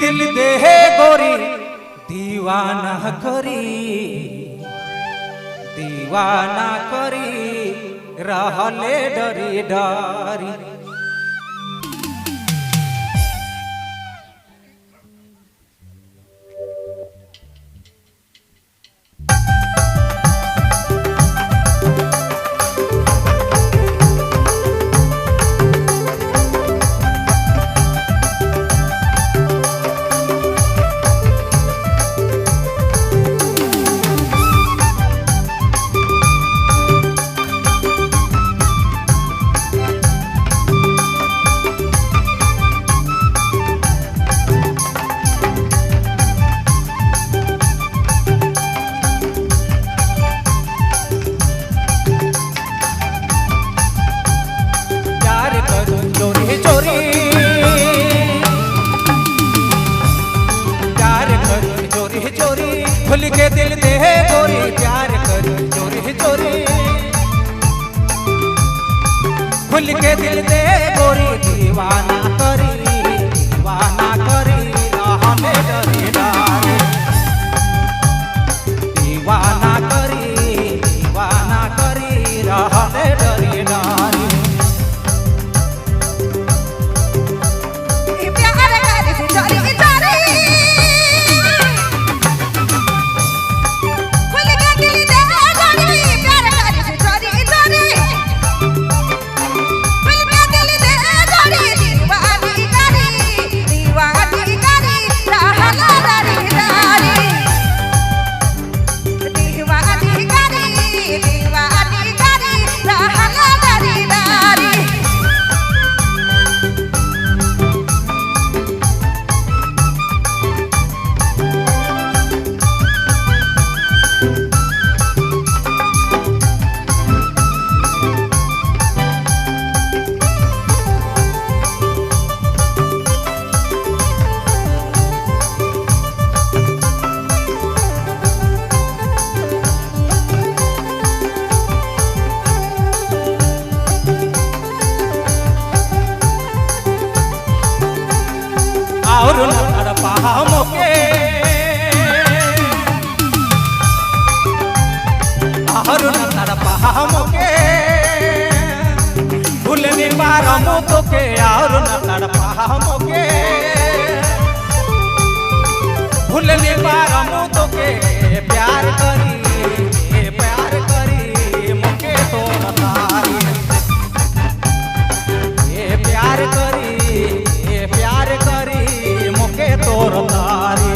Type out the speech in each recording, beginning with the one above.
दिल दे गोरी दीवाना करी दीवाना करी रहले डरी डरी। खुल के दिल दे गोरी प्यार कर चोरी चोरी। खुल के दिल दे गोरी दीवाना करी रहने डरी डरी। दीवाना करी रहने डरी डरी। और न तड़पा मोके और न तड़पा मोके भूलने पार मुँह के। और न तड़पा मोके भूलने पार मुँह के। प्यार करी मुके तो तारी। प्यार करी मुके तोर तारी।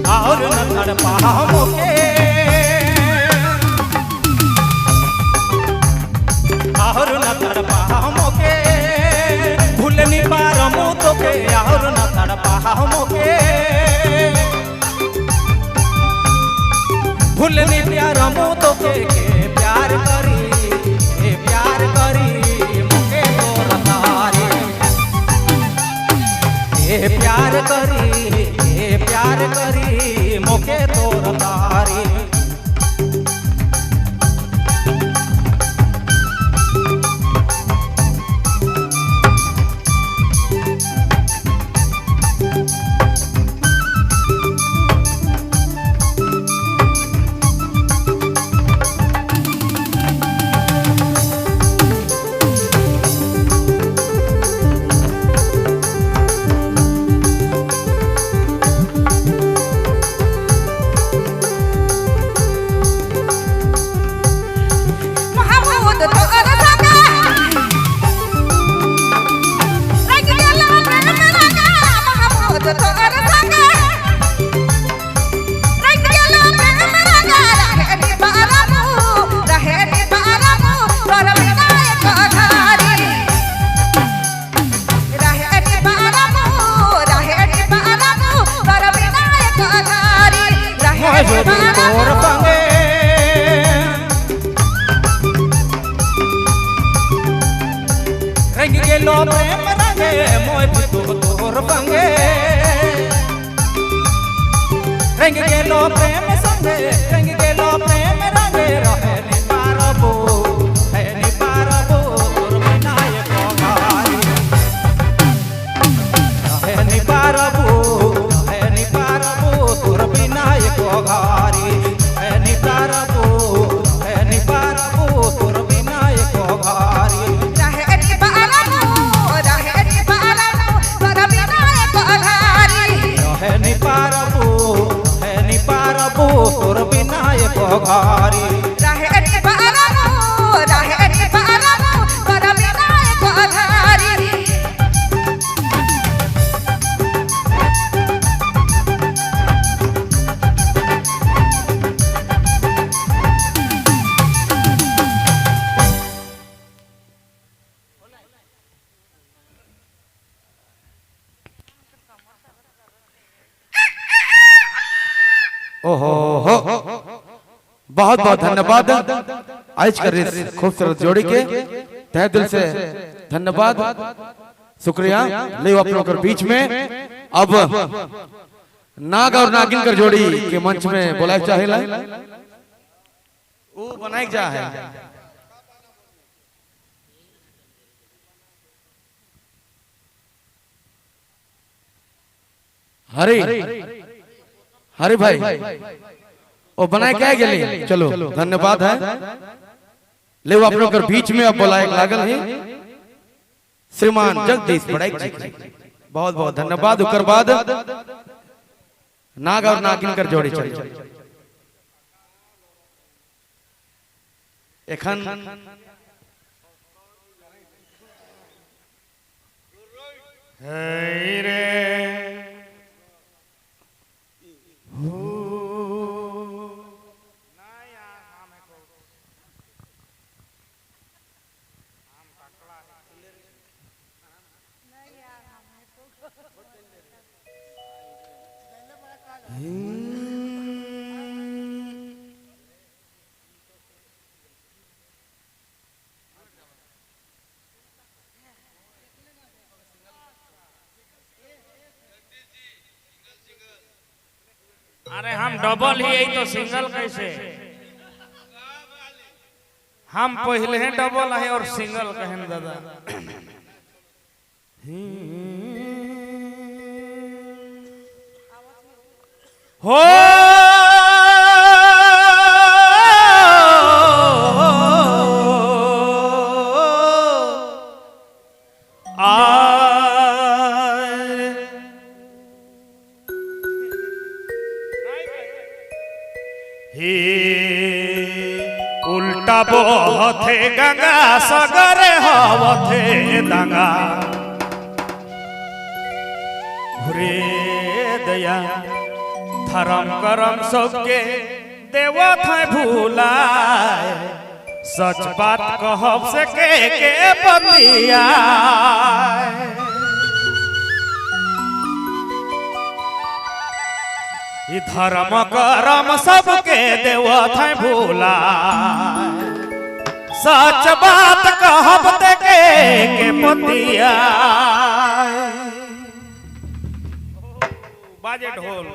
और न तड़पा मोके और न तड़पा मोके भूलनी पार मुँह के। और न तड़पा मोके भूलनी प्यार मुँह के। प्यार करी मुके तोर तारी। प्यार करी मुके तोर तारी। मोय जोड़ी तोर संगे रंग गेलो प्रेम रंगे मोय तोर संगे रंग गेलो प्रेम संगे रंग गेलो प्रेम रंगे रहे नि पारबो है नि पारबो तोर विनायक घारी रहे नि पारबो है नि पारबो तोर विनायक घारी है नि पारबो तोर विनायक घारी रहे नि पारबो तोर विनायक घारी रहे नि पारबो तोर विनायक घारी रहे नि पारबो तोर विनायक घारी ओहो हो बहुत बहुत धन्यवाद आज कर इस खूबसूरत जोड़ी के तहे दिल से धन्यवाद शुक्रिया। ले आप लोग बीच में अब नाग और नागिन कर जोड़ी के मंच में बुलाए चाहेला वो बनाए जा है हरी हरे भाई वो बनाए क्या गेली चलो धन्यवाद है। ले वो आप लोग बीच में अब बुलाए लागल है श्रीमान जगदीश बड़ाई जी बहुत बहुत धन्यवाद। उकर बाद नाग और नागिन कर जोड़ी चल एखन हे रे अरे हम डबल ही तो सिंगल कैसे हम पहले हैं डबल है और सिंगल कहें दादा हो उल्टा बहथे गंगा सगरे हवथे दंगा घुरे दया धर्म करम सबके देवत है भूलाए सच बात कहब से के बतिया धर्म करम सबके देवत है भूला सच बात कहब के पतिया बाजे ढोल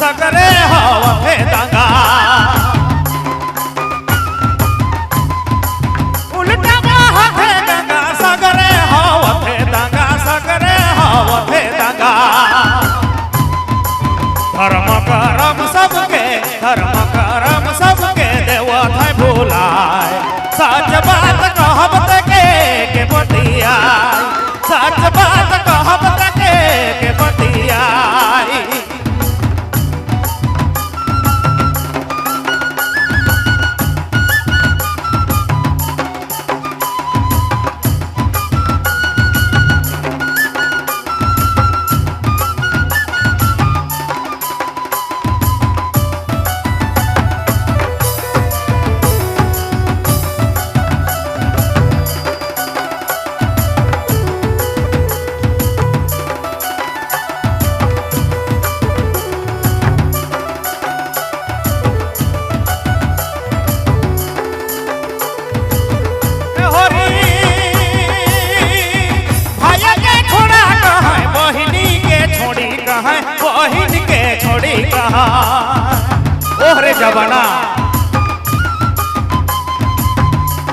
सगरे हवे दंगा उल्टा हवे दंगा सगरे हवे दंगा सगरे हवे दंगा धर्म करम सबके देवत है भूलाए सच बात कहब के बतिया सच बात कहब के बतिया कहाँ बहिन के छोड़ी कहाँ ओहरे जवाना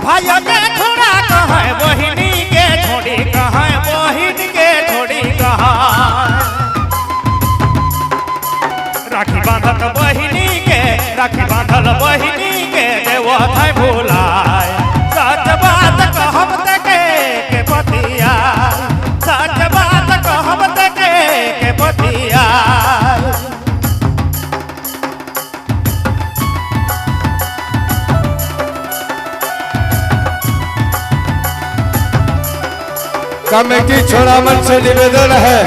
भाइयों के छोड़ा कहाँ बहिनी के छोड़ी कहाँ बहिन के छोड़ी कहाँ राखी बांधल बहिनी के राखी बांधल बहिनी के देवो थाय भुलाए सच बात कहब तके के पतिया सच बात कहब तके के पतिया कमेटी छोड़ा मन से निवेदन है,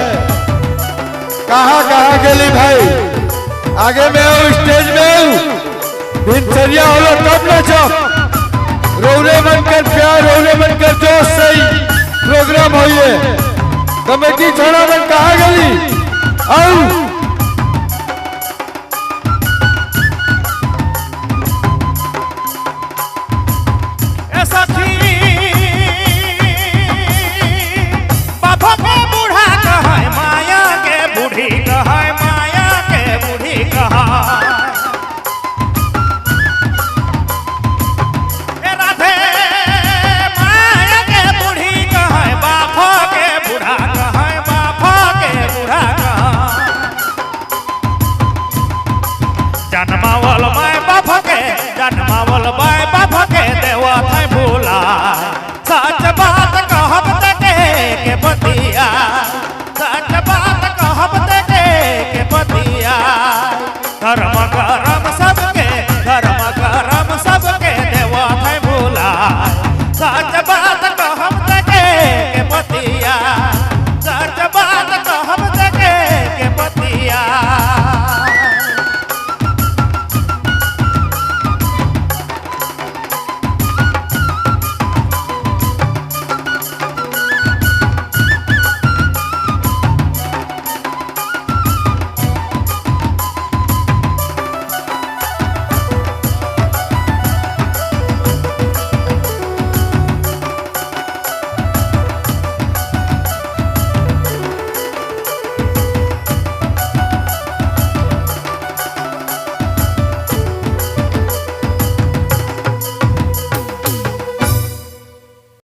कहाँ कहाँ गेली भाई, आगे में आओ, स्टेज में आओ, दिनचर्या होलो तब नाचो, रोने बनकर प्यार, रोने बनकर जोश सही प्रोग्राम होइए। कमेटी छोड़ा मन कहाँ गेली?